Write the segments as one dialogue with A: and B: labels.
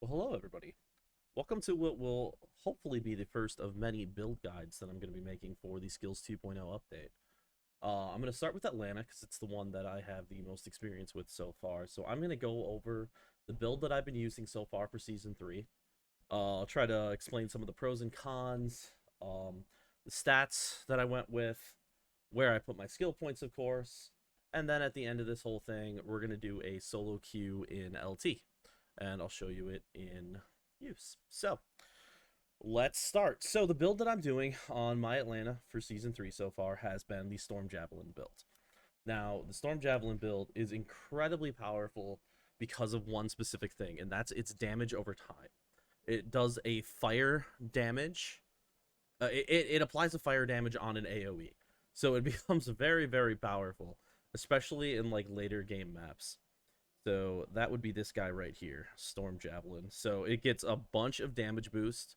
A: Well, hello, everybody. Welcome to what will hopefully be the first of many build guides that I'm going to be making for the Skills 2.0 update. I'm going to start with Atlanta because it's the one that I have the most experience with so far. So I'm going to go over the build that I've been using so far for Season 3. I'll try to explain some of the pros and cons, the stats that I went with, where I put my skill points, of course, and then at the end of this whole thing, we're going to do a solo queue in LT, and I'll show you it in use. So, let's start. So, the build that I'm doing on my Atlanta for Season 3 so far has been the Storm Javelin build. Now, the Storm Javelin build is incredibly powerful because of one specific thing, and that's its damage over time. It does a fire damage. It applies a fire damage on an AoE. So it becomes very, very powerful, especially in like later game maps. So that would be this guy right here, Storm Javelin. So it gets a bunch of damage boost,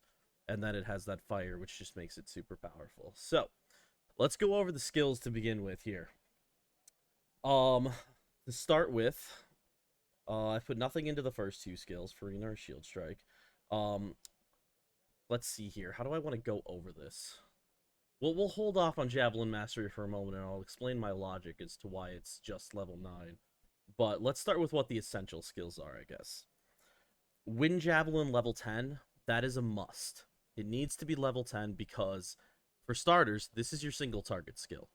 A: and then it has that fire, which just makes it super powerful. So let's go over the skills to begin with here. To start with, I put nothing into the first two skills, Farina or Shield Strike. Let's see here. How do I want to go over this? Well, we'll hold off on Javelin Mastery for a moment, and I'll explain my logic as to why it's just level 9. But let's start with what the essential skills are, I guess. Wind Javelin level 10, that is a must. It needs to be level 10 because, for starters, this is your single target skill.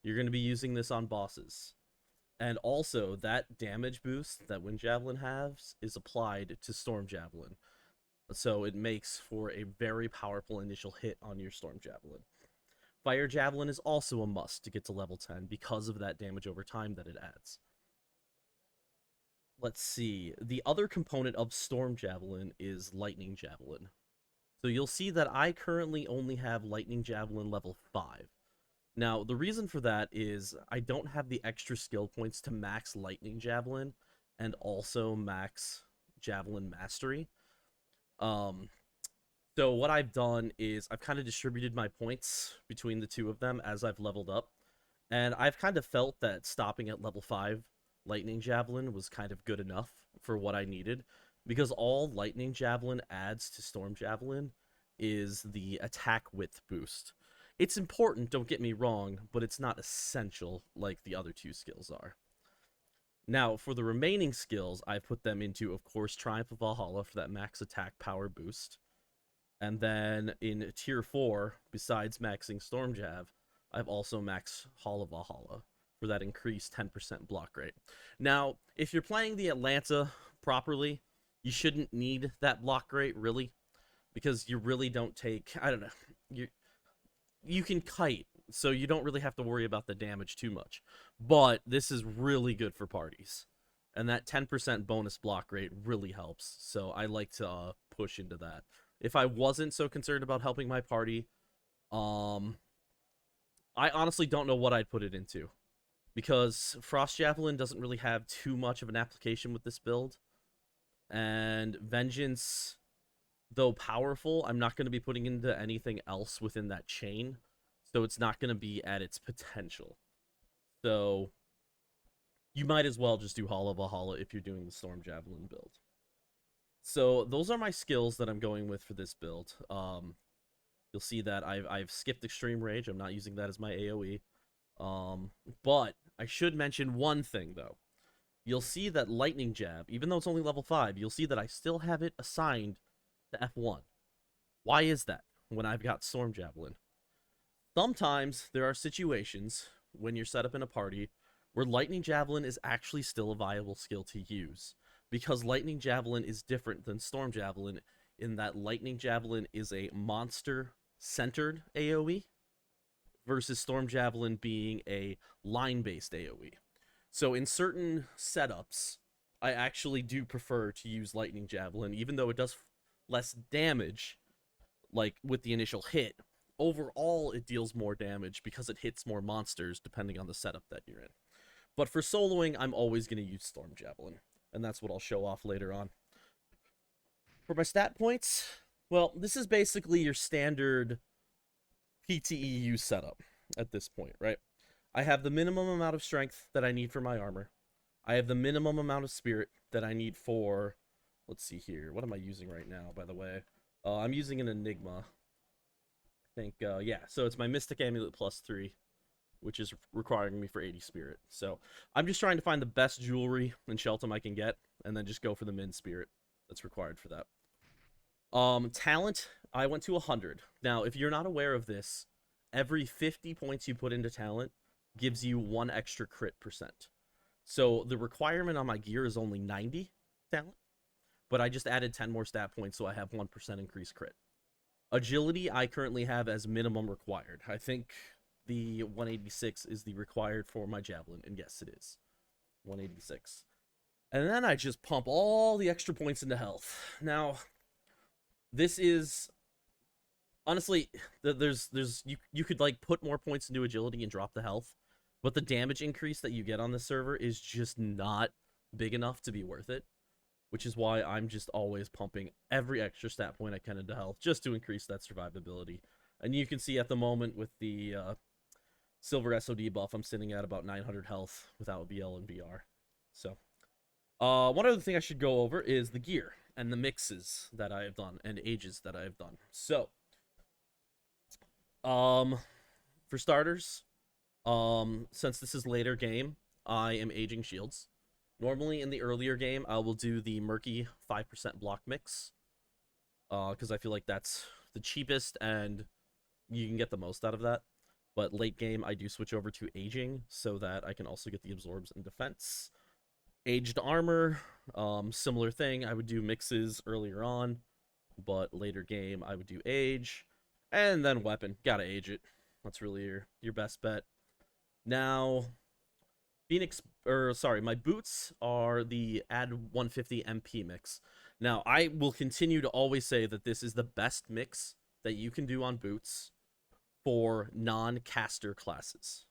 A: You're going to be using this on bosses. And also, that damage boost that Wind Javelin has is applied to Storm Javelin. So it makes for a very powerful initial hit on your Storm Javelin. Fire Javelin is also a must to get to level 10 because of that damage over time that it adds. Let's see. The other component of Storm Javelin is Lightning Javelin. So you'll see that I currently only have Lightning Javelin level 5. Now, the reason for that is I don't have the extra skill points to max Lightning Javelin and also max Javelin Mastery. So what I've done is I've kind of distributed my points between the two of them as I've leveled up. And I've kind of felt that stopping at level 5 Lightning Javelin was kind of good enough for what I needed. Because all Lightning Javelin adds to Storm Javelin is the attack width boost. It's important, don't get me wrong, but it's not essential like the other two skills are. Now, for the remaining skills, I've put them into, of course, Triumph of Valhalla for that max attack power boost. And then in Tier 4, besides maxing Storm Jav, I've also maxed Hall of Valhalla for that increased 10% block rate. Now, if you're playing the Atalanta properly, you shouldn't need that block rate, really, because you really don't take, I don't know, you can kite, so you don't really have to worry about the damage too much. But this is really good for parties. And that 10% bonus block rate really helps, so I like to push into that. If I wasn't so concerned about helping my party, I honestly don't know what I'd put it into. Because Frost Javelin doesn't really have too much of an application with this build. And Vengeance, though powerful, I'm not going to be putting into anything else within that chain. So it's not going to be at its potential. So you might as well just do Hall of Valhalla if you're doing the Storm Javelin build. So those are my skills that I'm going with for this build. You'll see that I've skipped Extreme Rage. I'm not using that as my AoE. But I should mention one thing, though. You'll see that Lightning Jab, even though it's only level 5, you'll see that I still have it assigned to F1. Why is that when I've got Storm Javelin? Sometimes there are situations when you're set up in a party where Lightning Javelin is actually still a viable skill to use. Because Lightning Javelin is different than Storm Javelin in that Lightning Javelin is a monster-centered AoE versus Storm Javelin being a line-based AoE. So in certain setups, I actually do prefer to use Lightning Javelin, even though it does less damage, like with the initial hit. Overall, it deals more damage because it hits more monsters depending on the setup that you're in. But for soloing, I'm always going to use Storm Javelin. And that's what I'll show off later on. For my stat points, well, this is basically your standard PTEU setup at this point, right? I have the minimum amount of strength that I need for my armor. I have the minimum amount of spirit that I need for let's see here. What am I using right now, by the way? I'm using an Enigma. I think, yeah, so it's my Mystic Amulet +3, which is requiring me for 80 spirit. So I'm just trying to find the best jewelry and Sheltem I can get, and then just go for the min spirit that's required for that. Talent, I went to 100. Now, if you're not aware of this, every 50 points you put into talent gives you 1 extra crit percent. So the requirement on my gear is only 90 talent, but I just added 10 more stat points, so I have 1% increased crit. Agility, I currently have as minimum required. I think the 186 is the required for my Javelin, and yes, it is. 186. And then I just pump all the extra points into health. Now, this is honestly, you could like put more points into agility and drop the health, but the damage increase that you get on this server is just not big enough to be worth it, which is why I'm just always pumping every extra stat point I can into health just to increase that survivability. And you can see at the moment with the silver SOD buff, I'm sitting at about 900 health without VL and VR. So, one other thing I should go over is the gear and the mixes that I have done and ages that I have done. So, for starters, since this is later game, I am aging shields. Normally in the earlier game, I will do the murky 5% block mix, because I feel like that's the cheapest and you can get the most out of that. But late game, I do switch over to aging so that I can also get the absorbs and defense. Aged armor, similar thing. I would do mixes earlier on, but later game, I would do age. And then weapon, gotta age it. That's really your best bet. Now, my boots are the add 150 MP mix. Now, I will continue to always say that this is the best mix that you can do on boots for non-caster classes.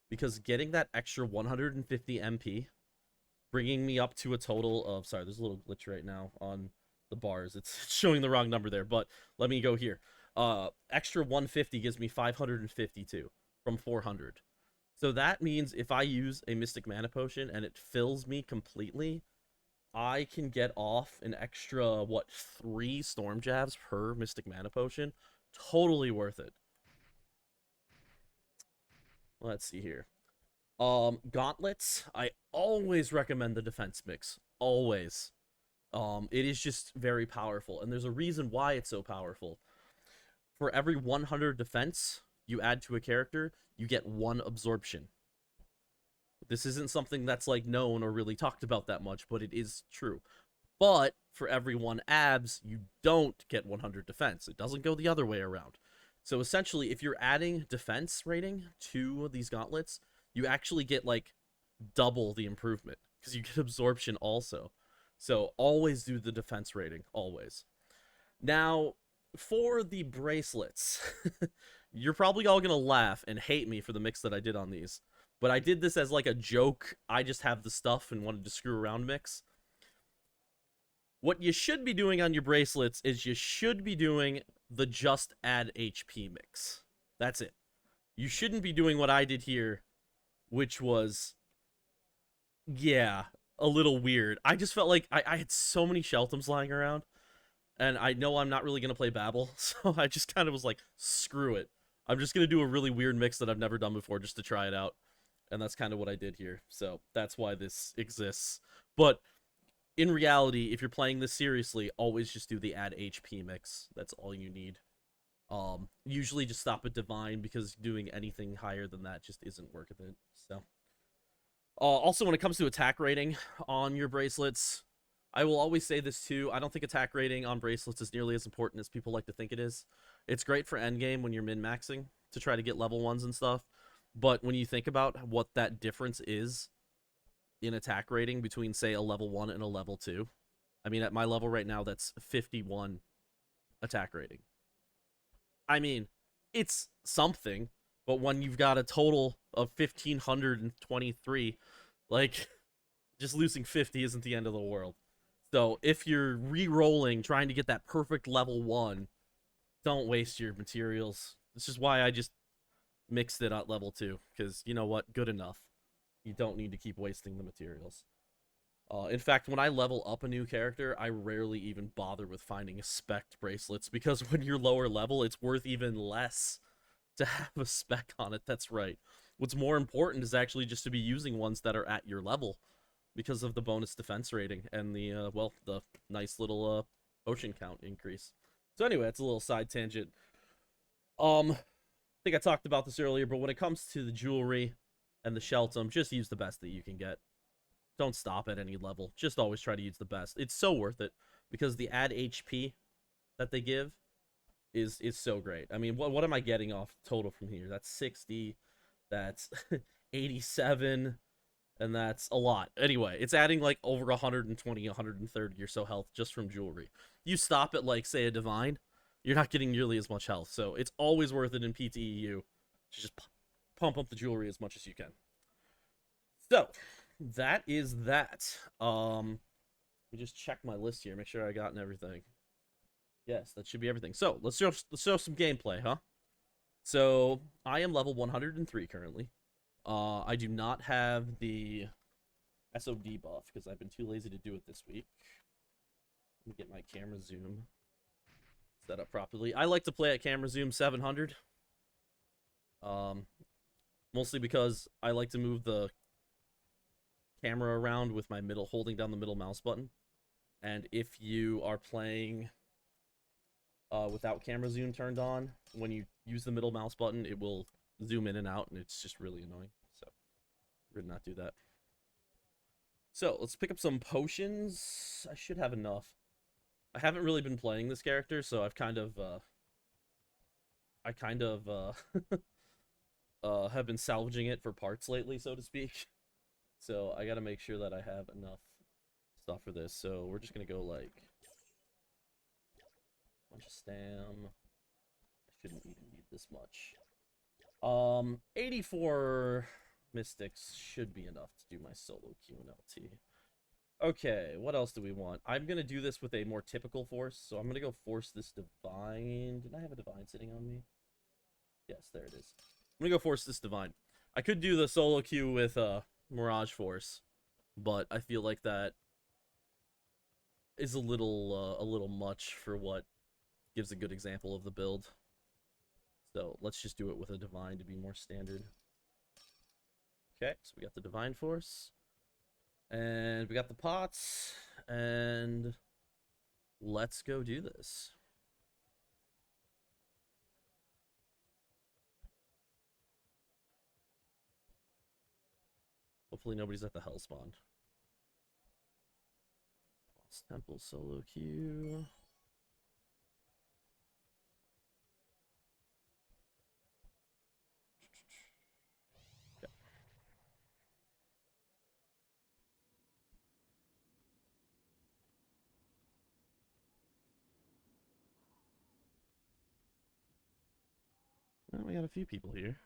A: Because getting that extra 150 MP, bringing me up to a total of, sorry, there's a little glitch right now on the bars. It's showing the wrong number there, but let me go here. Extra 150 gives me 552 from 400. So that means if I use a Mystic Mana Potion and it fills me completely, I can get off an extra, 3 Storm Jabs per Mystic Mana Potion. Totally worth it. Let's see here. Gauntlets, I always recommend the defense mix. Always. It is just very powerful, and there's a reason why it's so powerful. For every 100 defense you add to a character, you get 1 absorption. This isn't something that's like known or really talked about that much, but it is true. But for every 1 abs, you don't get 100 defense. It doesn't go the other way around. So essentially, if you're adding defense rating to these gauntlets, you actually get like double the improvement because you get absorption also. So always do the defense rating, always. Now, for the bracelets, you're probably all going to laugh and hate me for the mix that I did on these. But I did this as like a joke. I just have the stuff and wanted to screw around mix. What you should be doing on your bracelets is you should be doing the just add HP mix. That's it. You shouldn't be doing what I did here, which was, yeah, a little weird. I just felt like I had so many Sheltems lying around, and I know I'm not really going to play Babel, so I just kind of was like, screw it. I'm just going to do a really weird mix that I've never done before just to try it out. And that's kind of what I did here. So that's why this exists. But in reality, if you're playing this seriously, always just do the add HP mix. That's all you need. Usually just stop at Divine because doing anything higher than that just isn't worth it. So, also when it comes to attack rating on your bracelets, I will always say this too. I don't think attack rating on bracelets is nearly as important as people like to think it is. It's great for endgame when you're min-maxing to try to get level 1s and stuff. But when you think about what that difference is in attack rating between, say, a level 1 and a level 2, I mean, at my level right now, that's 51 attack rating. I mean, it's something, but when you've got a total of 1,523, like, just losing 50 isn't the end of the world. So if you're re-rolling, trying to get that perfect level 1, don't waste your materials. This is why I just mixed it at level 2, because you know what? Good enough. You don't need to keep wasting the materials. In fact, when I level up a new character, I rarely even bother with finding spec bracelets because when you're lower level, it's worth even less to have a spec on it. That's right. What's more important is actually just to be using ones that are at your level because of the bonus defense rating and the well, the nice little potion count increase. So anyway, it's a little side tangent. I think I talked about this earlier, but when it comes to the jewelry and the sheltum, just use the best that you can get. Don't stop at any level. Just always try to use the best. It's so worth it because the add HP that they give is so great. I mean, what am I getting off total from here? That's 60, that's 87, and that's a lot. Anyway, it's adding like over 120, 130 or so health just from jewelry. You stop at like say a divine, you're not getting nearly as much health. So it's always worth it in PTEU to just pump up the jewelry as much as you can. So that is that. Let me just check my list here, make sure I gotten everything. Yes, that should be everything. So let's show some gameplay, huh? So I am level 103 currently. I do not have the SOD buff because I've been too lazy to do it this week. Let me get my camera zoom set up properly. I like to play at camera zoom 700. Mostly because I like to move the camera around with my holding down the middle mouse button. And if you are playing without camera zoom turned on, when you use the middle mouse button, it will zoom in and out, and it's just really annoying. So we're gonna not do that. So let's pick up some potions. I should have enough. I haven't really been playing this character, so I've kind of have been salvaging it for parts lately, so to speak. So I gotta make sure that I have enough stuff for this. So we're just gonna go like bunch of stam. I shouldn't even need this much. 84 mystics should be enough to do my solo Q and LT. Okay, what else do we want? I'm gonna do this with a more typical force, so I'm gonna go force this divine. Did I have a divine sitting on me? Yes, there it is. I'm gonna go force this divine. I could do the solo Q with Mirage Force, but I feel like that is a little much for what gives a good example of the build. So let's just do it with a divine to be more standard. Okay, so we got the divine force, and we got the pots, and let's go do this. Hopefully nobody's at the hell spawn. Lost Temple solo queue. Okay. Well, we got a few people here.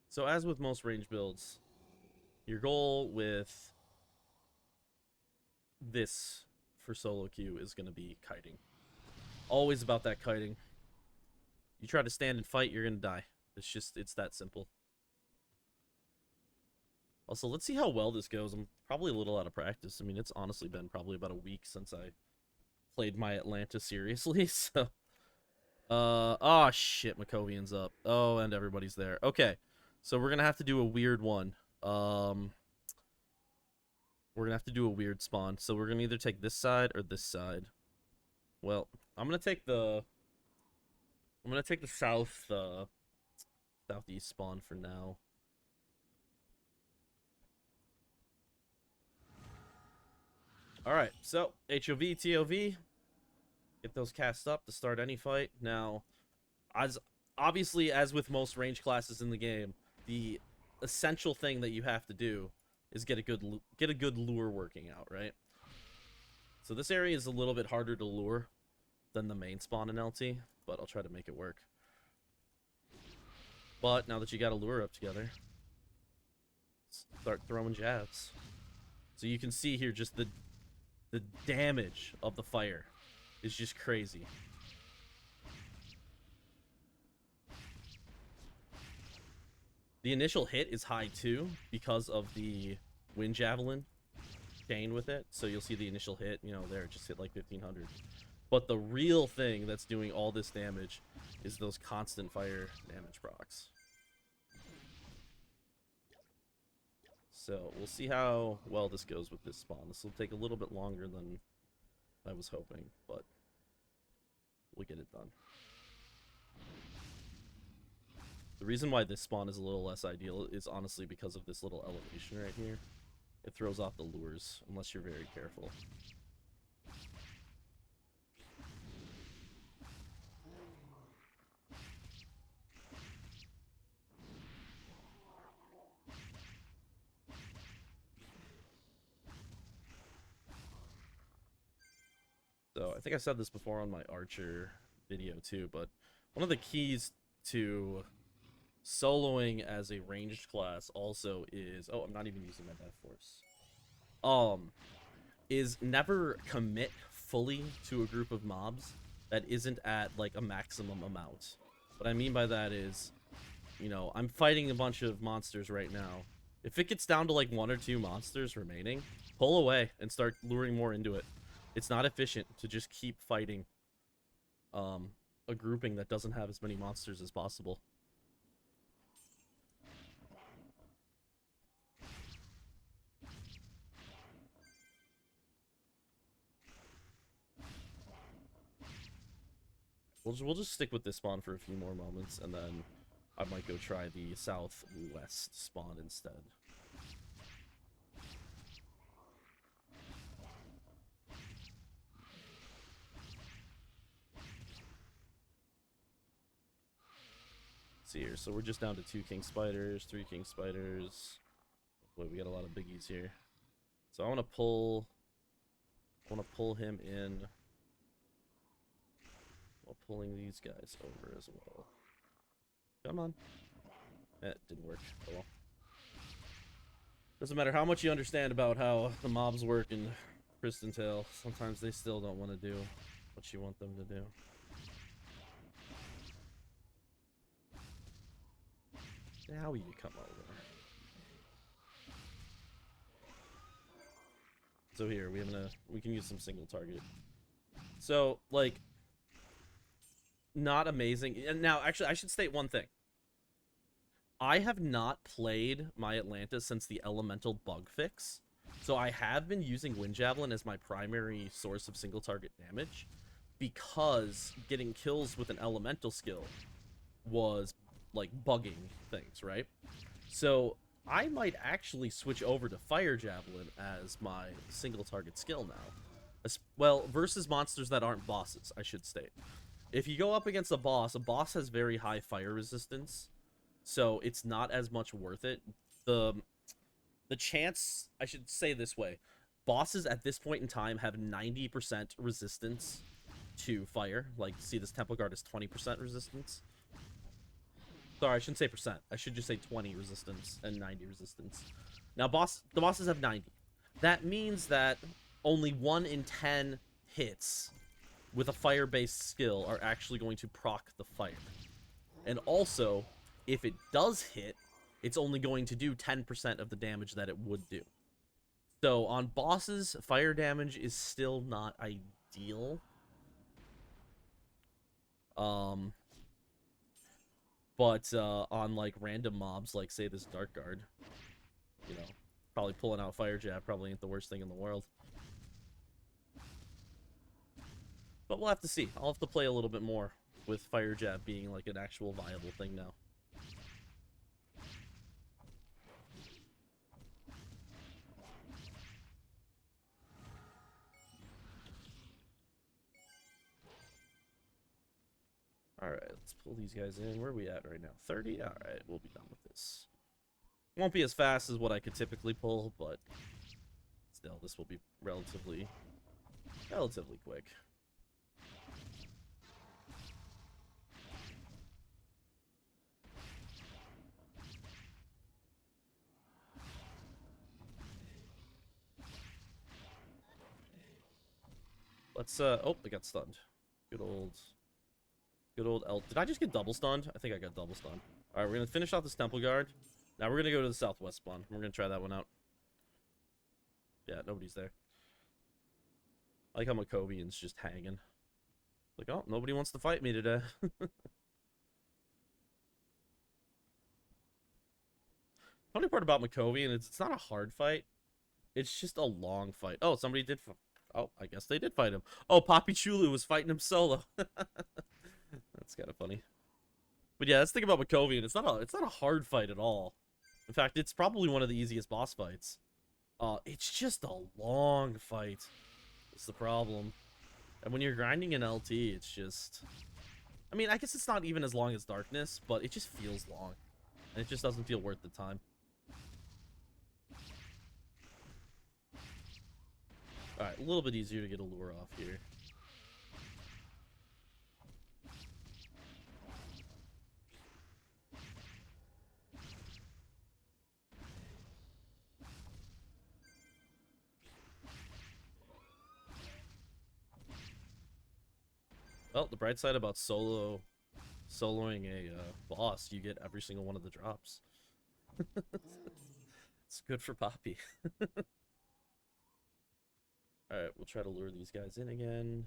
A: So as with most range builds, your goal with this for solo queue is going to be kiting. Always about that kiting. You try to stand and fight, you're going to die. It's that simple. Also, let's see how well this goes. I'm probably a little out of practice. I mean, it's honestly been probably about a week since I played my Atalanta seriously, so... oh shit, Makovian's up. Oh, and everybody's there. Okay, so we're gonna have to do a weird one. We're gonna have to do a weird spawn. So we're gonna either take this side or this side. Well, I'm gonna take the south, southeast spawn for now. Alright, so HOV, TOV. Get those cast up to start any fight. Now, obviously, as with most range classes in the game, the essential thing that you have to do is get a good lure working out, right? So this area is a little bit harder to lure than the main spawn in LT, but I'll try to make it work. But now that you got a lure up together, start throwing jabs. So you can see here just the damage of the fire is just crazy. The initial hit is high too because of the wind javelin chain with it. So you'll see the initial hit, you know, there, it just hit like 1500. But the real thing that's doing all this damage is those constant fire damage procs. So we'll see how well this goes with this spawn. This will take a little bit longer than I was hoping, but we'll get it done. The reason why this spawn is a little less ideal is honestly because of this little elevation right here. It throws off the lures unless you're very careful. So I think I said this before on my Archer video too, but one of the keys to soloing as a ranged class also is, oh, I'm not even using my death force. Is never commit fully to a group of mobs that isn't at like a maximum amount. What I mean by that is, you know, I'm fighting a bunch of monsters right now. If it gets down to like 1 or 2 monsters remaining, pull away and start luring more into it. It's not efficient to just keep fighting a grouping that doesn't have as many monsters as possible. We'll just stick with this spawn for a few more moments, and then I might go try the southwest spawn instead. See here, so we're just down to 2 king spiders, 3 king spiders. Boy, we got a lot of biggies here. So I want to pull him in while pulling these guys over as well. Come on. That didn't work. Oh well. Doesn't matter how much you understand about how the mobs work in Pristontale, sometimes they still don't want to do what you want them to do. Now you come over. So here we can use some single target. So like, not amazing. And now actually I should state one thing. I have not played my Atalanta since the elemental bug fix. So I have been using Wind Javelin as my primary source of single target damage, because getting kills with an elemental skill was like bugging things, right? So I might actually switch over to Fire Javelin as my single target skill now. Well, versus monsters that aren't bosses, I should state. If you go up against a boss has very high fire resistance, so it's not as much worth it. The chance, I should say this way, bosses at this point in time have 90% resistance to fire. Like, see, this Temple Guard is 20% resistance. Sorry, I shouldn't say percent. I should just say 20 resistance and 90 resistance. Now, the bosses have 90. That means that only 1 in 10 hits with a fire-based skill are actually going to proc the fire. And also, if it does hit, it's only going to do 10% of the damage that it would do. So on bosses, fire damage is still not ideal. But on like random mobs, like say this Dark Guard, you know, probably pulling out Fire Jab probably ain't the worst thing in the world. But we'll have to see. I'll have to play a little bit more with Fire Jab being like an actual viable thing now. Alright, let's pull these guys in. Where are we at right now? 30? Alright, we'll be done with this. Won't be as fast as what I could typically pull, but still, this will be relatively quick. Let's, oh, they got stunned. Good old L. Did I just get double stunned? I think I got double stunned. Alright, we're gonna finish off this Temple Guard. Now we're gonna go to the southwest spawn. We're gonna try that one out. Yeah, nobody's there. I like how Makovian's just hanging. Like, oh, nobody wants to fight me today. Funny part about Makovian is it's not a hard fight. It's just a long fight. Oh, somebody did... Oh, I guess they did fight him. Oh, Papi Chulu was fighting him solo. That's kind of funny. But yeah, that's the thing about Makovian. It's not a hard fight at all. In fact, it's probably one of the easiest boss fights. It's just a long fight. That's the problem. And when you're grinding in LT, it's just... I mean, I guess it's not even as long as Darkness, but it just feels long. And it just doesn't feel worth the time. Alright, a little bit easier to get a lure off here. Well, the bright side about soloing a boss, you get every single one of the drops. It's good for Poppy. Alright, we'll try to lure these guys in again.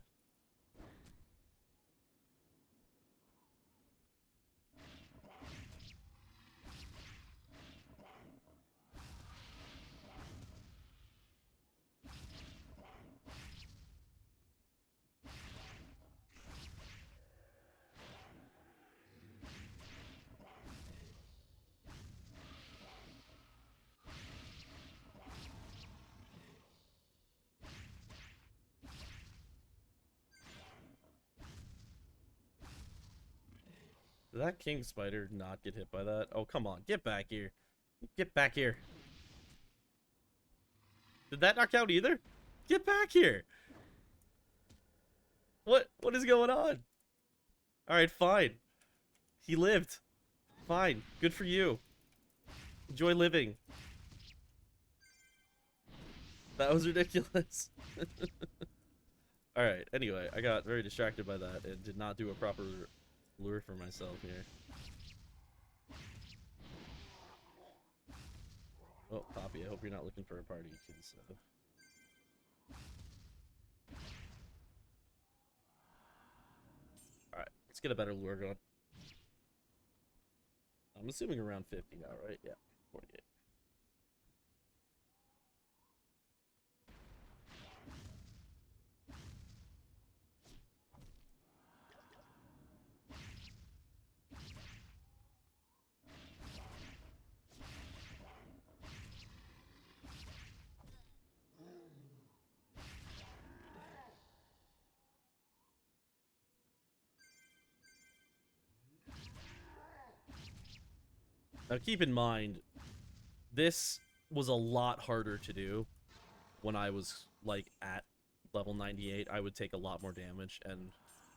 A: Did that king spider not get hit by that? Oh, come on. Get back here. Get back here. Did that knock out either? Get back here. What is going on? Alright, fine. He lived. Fine. Good for you. Enjoy living. That was ridiculous. Alright, anyway, I got very distracted by that and did not do a proper lure for myself here. Oh, Poppy, I hope you're not looking for a party, because alright, let's get a better lure going. I'm assuming around 50 now, right? Yeah, 48. Now keep in mind, this was a lot harder to do when I was, like, at level 98. I would take a lot more damage, and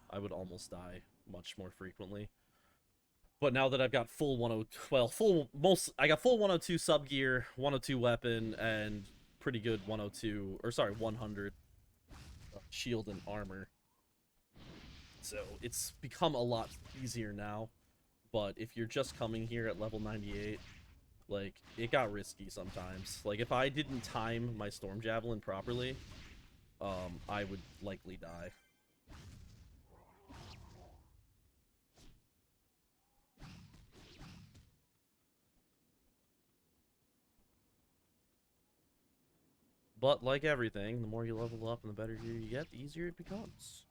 A: I would almost die much more frequently. But now that I've got full 102, well, I got full 102 sub gear, 102 weapon, and pretty good 102, or sorry, 100 shield and armor. So it's become a lot easier now. But if you're just coming here at level 98, like, it got risky sometimes. Like, if I didn't time my Storm Javelin properly, I would likely die. But, like everything, the more you level up and the better gear you get, the easier it becomes.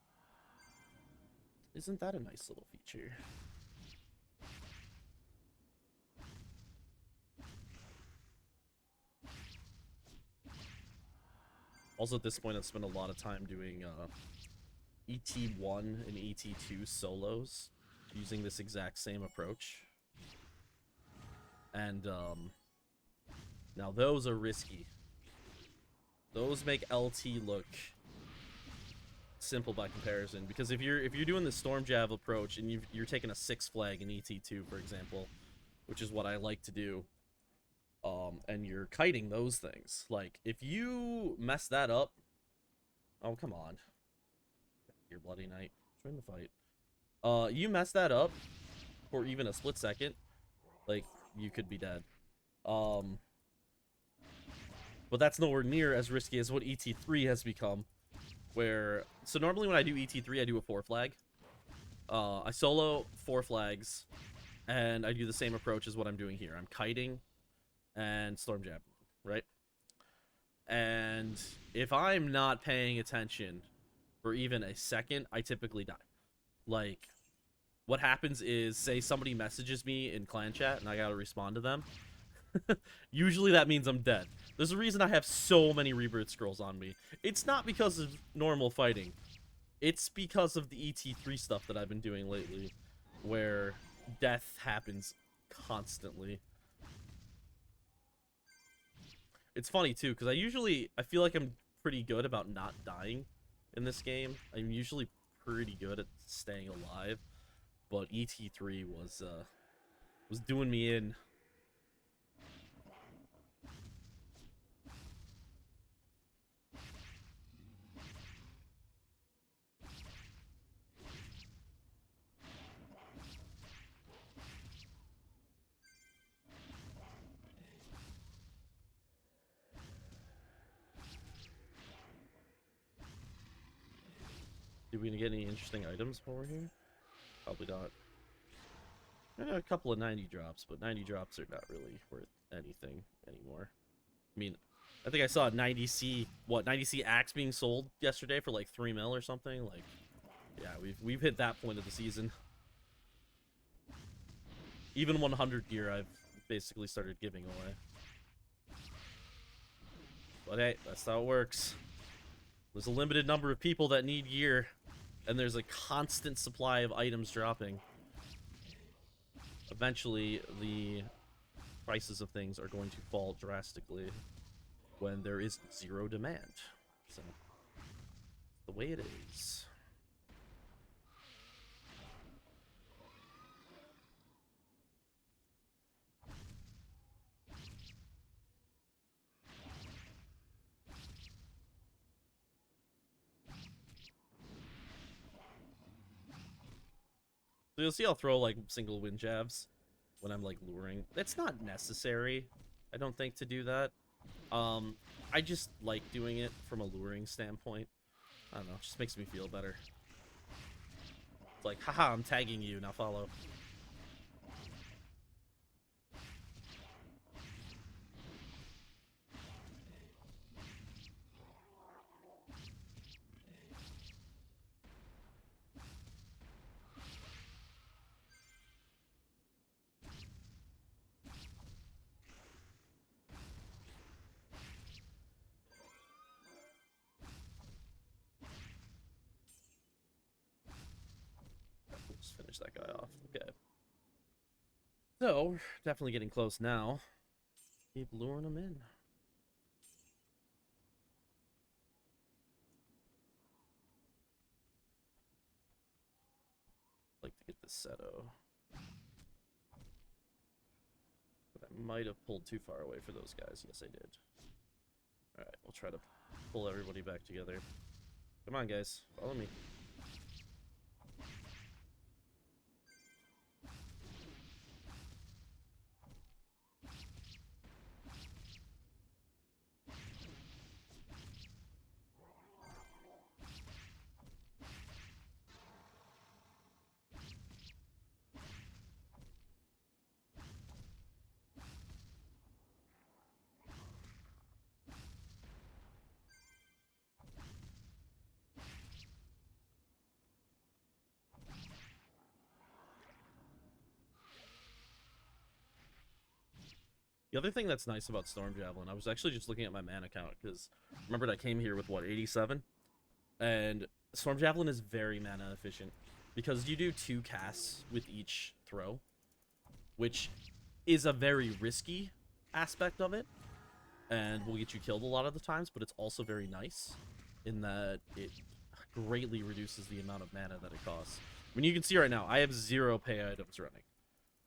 A: Isn't that a nice little feature? Also, at this point, I've spent a lot of time doing ET1 and ET2 solos using this exact same approach. And now those are risky. Those make LT look simple by comparison, because if you're doing the Storm Jav approach and you're taking a 6 flag in ET2, for example, which is what I like to do, and you're kiting those things, like, if you mess that up, oh, come on. Your Bloody Knight. Join the fight. You mess that up for even a split second, like, you could be dead. But that's nowhere near as risky as what ET3 has become. So normally when I do ET3, I do a 4 flag. I solo 4 flags, and I do the same approach as what I'm doing here. I'm kiting and storm javelin, right? And if I'm not paying attention for even a second, I typically die. Like, what happens is, say somebody messages me in clan chat and I gotta respond to them. Usually that means I'm dead. There's a reason I have so many rebirth scrolls on me. It's not because of normal fighting. It's because of the ET3 stuff that I've been doing lately, where death happens constantly. It's funny too, because I feel like I'm pretty good about not dying in this game. I'm usually pretty good at staying alive, but ET3 was doing me in. Are we gonna get any interesting items while we're here? Probably not. A couple of 90 drops, but 90 drops are not really worth anything anymore. I mean, I think I saw a 90C, 90C axe being sold yesterday for like 3 mil or something. Like, yeah, we've hit that point of the season. Even 100 gear, I've basically started giving away. But hey, that's how it works. There's a limited number of people that need gear, and there's a constant supply of items dropping. Eventually, the prices of things are going to fall drastically when there is zero demand. So, the way it is. So you'll see I'll throw like single wind jabs when I'm like luring. It's not necessary, I don't think, to do that. I just like doing it from a luring standpoint. I don't know, it just makes me feel better. It's like, haha, I'm tagging you, now follow. Just finish that guy off. Okay. So, definitely getting close now. Keep luring them in. Like to get this Seto. But I might have pulled too far away for those guys. Yes, I did. Alright, we'll try to pull everybody back together. Come on, guys. Follow me. The other thing that's nice about Storm Javelin, I was actually just looking at my mana count, because remembered I came here with, what, 87? And Storm Javelin is very mana efficient, because you do 2 casts with each throw, which is a very risky aspect of it, and will get you killed a lot of the times, but it's also very nice, in that it greatly reduces the amount of mana that it costs. I mean, you can see right now, I have 0 pay items running.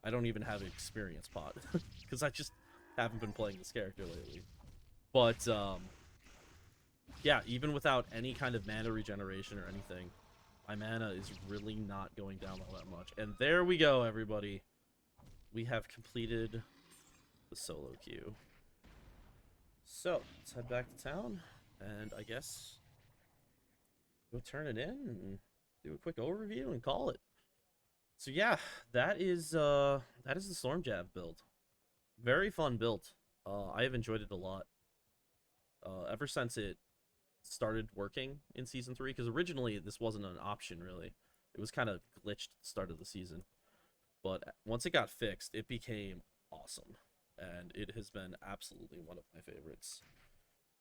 A: I don't even have an experience pot, because I just haven't been playing this character lately. But, yeah, even without any kind of mana regeneration or anything, My mana is really not going down all that much. And there we go, everybody. We have completed the solo queue. So, let's head back to town, and I guess go turn it in and do a quick overview and call it. So yeah, that is the Storm Jab build. Very fun build. I have enjoyed it a lot. Ever since it started working in Season 3, because originally this wasn't an option, really. It was kind of glitched at the start of the season. But once it got fixed, it became awesome. And it has been absolutely one of my favorites.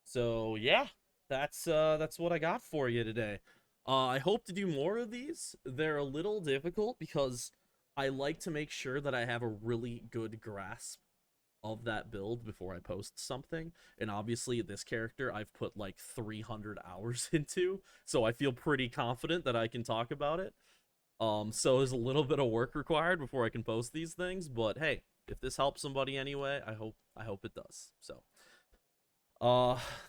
A: So yeah, that's what I got for you today. I hope to do more of these. They're a little difficult because I like to make sure that I have a really good grasp of that build before I post something. And obviously this character I've put like 300 hours into, so I feel pretty confident that I can talk about it. So there's a little bit of work required before I can post these things, but hey, if this helps somebody anyway, I hope it does. So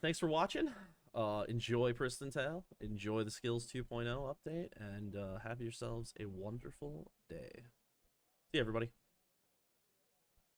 A: thanks for watching. Enjoy Pristontale, enjoy the Skills 2.0 update, and have yourselves a wonderful day. See you, everybody.